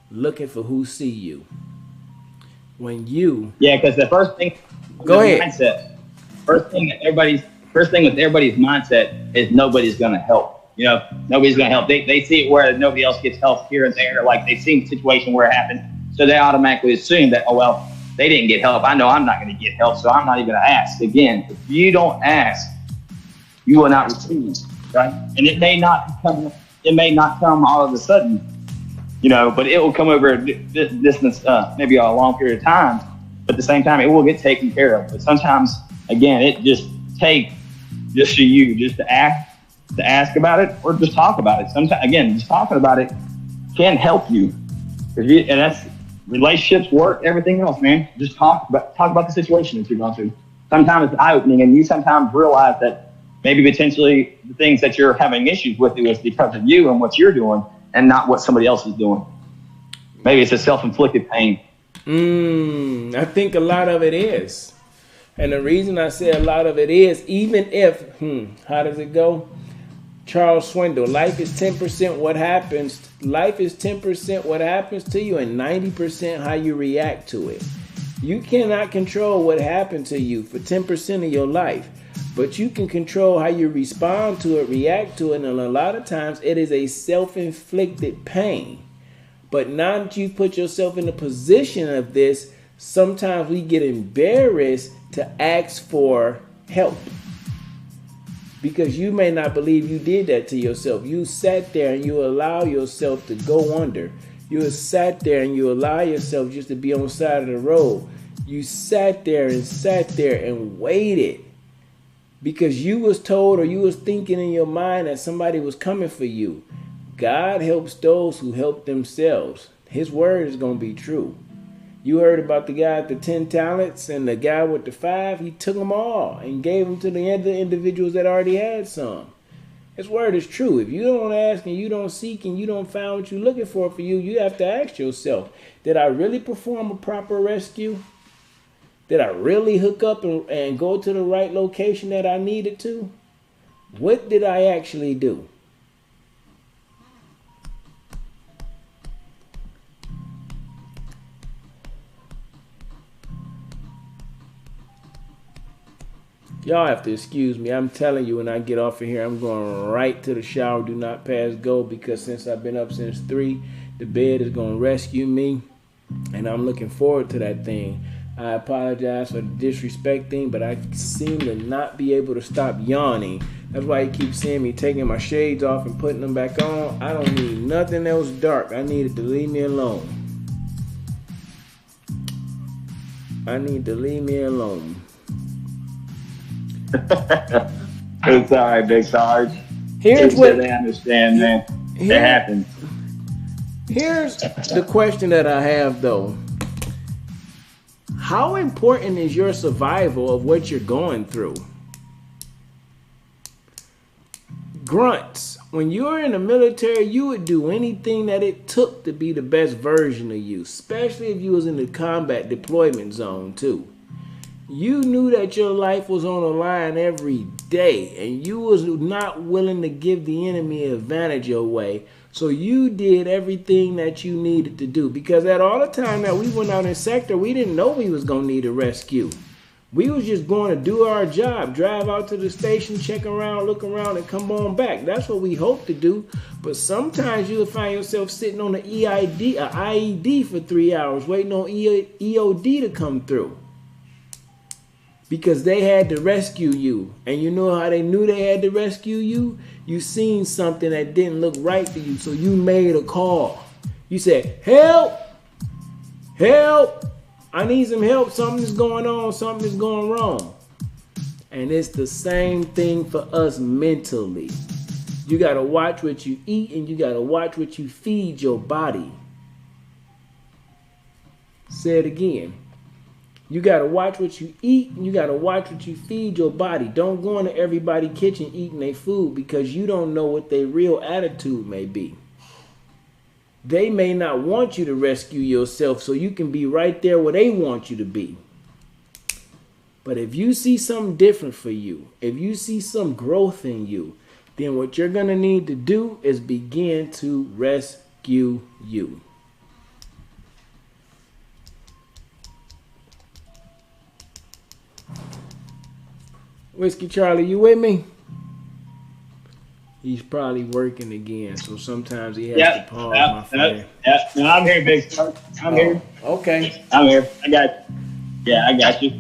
Looking for who see you. When you... Yeah, because the first thing... Go ahead. Mindset. First thing with everybody's mindset is nobody's going to help. You know, nobody's going to help. They see it where nobody else gets help here and there. Like, they've seen the situation where it happened. So they automatically assume that, oh, well, they didn't get help. I know I'm not going to get help, so I'm not even going to ask. Again, if you don't ask, you will not receive, right? And it may not come all of a sudden, you know, but it will come over a distance, maybe a long period of time. But at the same time, it will get taken care of. But sometimes, again, it just takes just for you just to ask about it or just talk about it. Sometimes, again, just talking about it can help you. And that's relationships, work, everything else, man. Just talk about the situation that you're going through. Sometimes it's eye-opening, and you sometimes realize that maybe potentially the things that you're having issues with is because of you and what you're doing and not what somebody else is doing. Maybe it's a self-inflicted pain. I think a lot of it is. And the reason I say a lot of it is, even if, how does it go? Charles Swindoll, life is 10% what happens. Life is 10% what happens to you and 90% how you react to it. You cannot control what happened to you for 10% of your life. But you can control how you respond to it, react to it, and a lot of times it is a self-inflicted pain. But now that you've put yourself in a position of this, sometimes we get embarrassed to ask for help. Because you may not believe you did that to yourself. You sat there and you allow yourself to go under. You sat there and you allow yourself just to be on the side of the road. You sat there and waited. Because you was told or you was thinking in your mind that somebody was coming for you. God helps those who help themselves. His word is going to be true. You heard about the guy with the 10 talents and the guy with the 5. He took them all and gave them to the other individuals that already had some. His word is true. If you don't ask and you don't seek and you don't find what you're looking for you, you have to ask yourself, did I really perform a proper rescue? Did I really hook up and go to the right location that I needed to? What did I actually do? Y'all have to excuse me. I'm telling you, when I get off of here, I'm going right to the shower. Do not pass go, because since I've been up since 3, the bed is going to rescue me. And I'm looking forward to that thing. I apologize for the disrespect thing, but I seem to not be able to stop yawning. That's why you keep seeing me taking my shades off and putting them back on. I don't need nothing else dark. I need it to leave me alone. I need to leave me alone. It's all right, Big Sarge. Here's what they understand, man. It happens. Here's the question that I have, though. How important is your survival of what you're going through? Grunts, when you were in the military, you would do anything that it took to be the best version of you, especially if you was in the combat deployment zone too. You knew that your life was on the line every day, and you was not willing to give the enemy an advantage your way. So you did everything that you needed to do, because at all the time that we went out in sector, we didn't know we was going to need a rescue. We was just going to do our job, drive out to the station, check around, look around, and come on back. That's what we hope to do. But sometimes you'll find yourself sitting on an IED for 3 hours, waiting on EOD to come through. because they had to rescue you. And you know how they knew they had to rescue you? You seen something that didn't look right to you, so you made a call. You said, help, help, I need some help, something's going on, something's going wrong. And it's the same thing for us mentally. You got to watch what you eat, and you got to watch what you feed your body. Say it again. You got to watch what you eat, and you got to watch what you feed your body. Don't go into everybody's kitchen eating their food, because you don't know what their real attitude may be. They may not want you to rescue yourself so you can be right there where they want you to be. But if you see something different for you, if you see some growth in you, then what you're going to need to do is begin to rescue you. Whiskey Charlie, you with me? He's probably working again, so sometimes he has to pause, my friend. No, I'm here, Big Star. I'm here. Okay. I'm here. I got you. Yeah, I got you.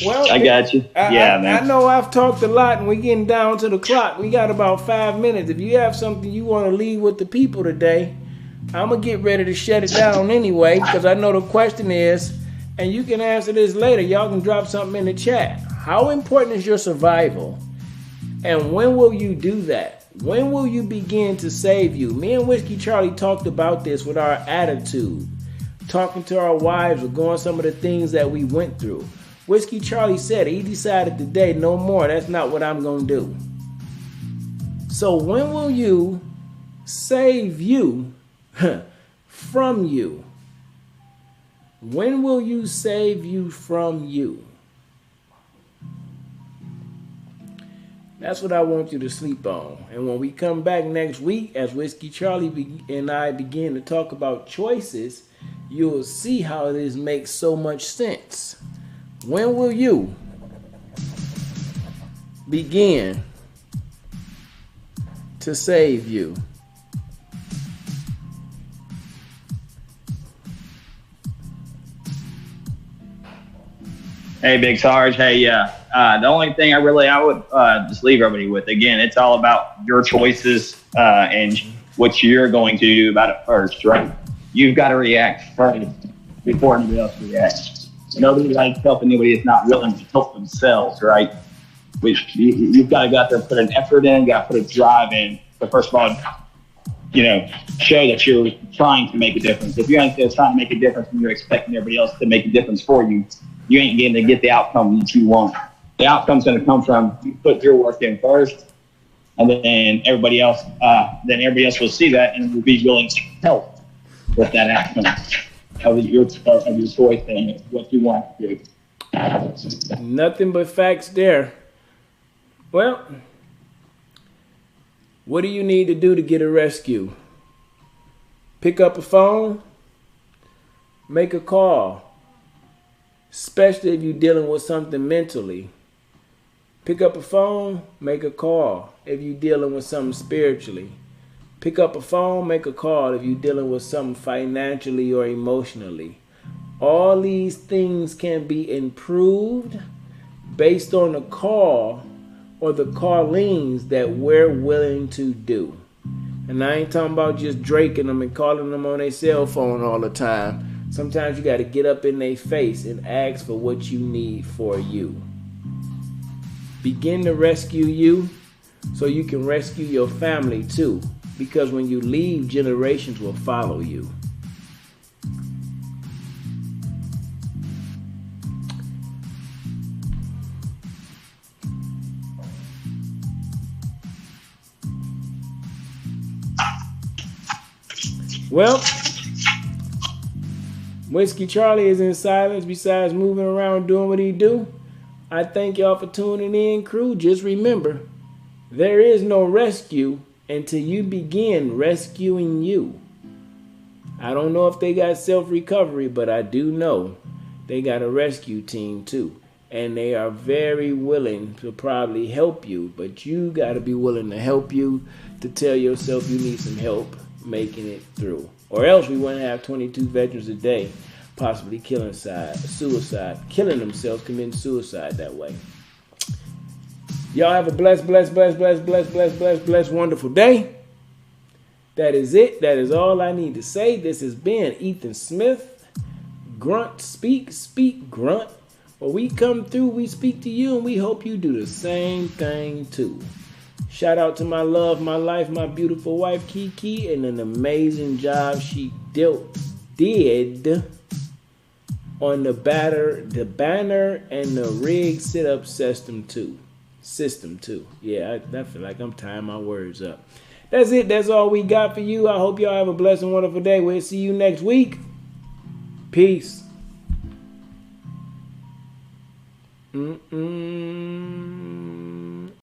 Well, I got you. Man. I know I've talked a lot, and we're getting down to the clock. We got about 5 minutes. If you have something you want to leave with the people today, I'm going to get ready to shut it down anyway, because I know the question is, and you can answer this later. Y'all can drop something in the chat. How important is your survival? And when will you do that? When will you begin to save you? Me and Whiskey Charlie talked about this with our attitude. Talking to our wives or going some of the things that we went through. Whiskey Charlie said he decided today, no more. That's not what I'm going to do. So when will you save you from you? When will you save you from you? That's what I want you to sleep on. And when we come back next week, as Whiskey Charlie and I begin to talk about choices, you'll see how this makes so much sense. When will you begin to save you? Hey, Big Sarge. Hey, the only thing I would just leave everybody with, again, it's all about your choices and what you're going to do about it first, right? You've got to react first before anybody else reacts. Nobody likes helping anybody that's not willing to help themselves, right? You've got to go out there and put an effort in, got to put a drive in. But first of all, show that you're trying to make a difference. If you're out there trying to make a difference and you're expecting everybody else to make a difference for you, you ain't going to get the outcome that you want. The outcome's going to come from you put your work in first, and then everybody else will see that and will be willing to help with that outcome of your choice and what you want to do. Nothing but facts there. Well, what do you need to do to get a rescue? Pick up a phone, make a call. Especially if you're dealing with something mentally. Pick up a phone, make a call if you're dealing with something spiritually. Pick up a phone, make a call if you're dealing with something financially or emotionally. All these things can be improved based on the call or the callings that we're willing to do. And I ain't talking about just draking them and calling them on their cell phone all the time. Sometimes you got to get up in their face and ask for what you need for you. Begin to rescue you so you can rescue your family too. Because when you leave, generations will follow you. Well, Whiskey Charlie is in silence besides moving around doing what he do. I thank y'all for tuning in, crew. Just remember, there is no rescue until you begin rescuing you. I don't know if they got self-recovery, but I do know they got a rescue team too. And they are very willing to probably help you, but you got to be willing to help you, to tell yourself you need some help making it through. Or else we wouldn't have 22 veterans a day. possibly killing themselves, committing suicide that way. Y'all have a blessed, wonderful day. That is it. That is all I need to say. This has been Ethan Smith. Grunt, speak, grunt. When we come through, we speak to you, and we hope you do the same thing too. Shout out to my love, my life, my beautiful wife, Kiki, and an amazing job she did on the banner and the rig sit-up system too. Yeah, I feel like I'm tying my words up. That's it. That's all we got for you. I hope y'all have a blessed and wonderful day. We'll see you next week. Peace.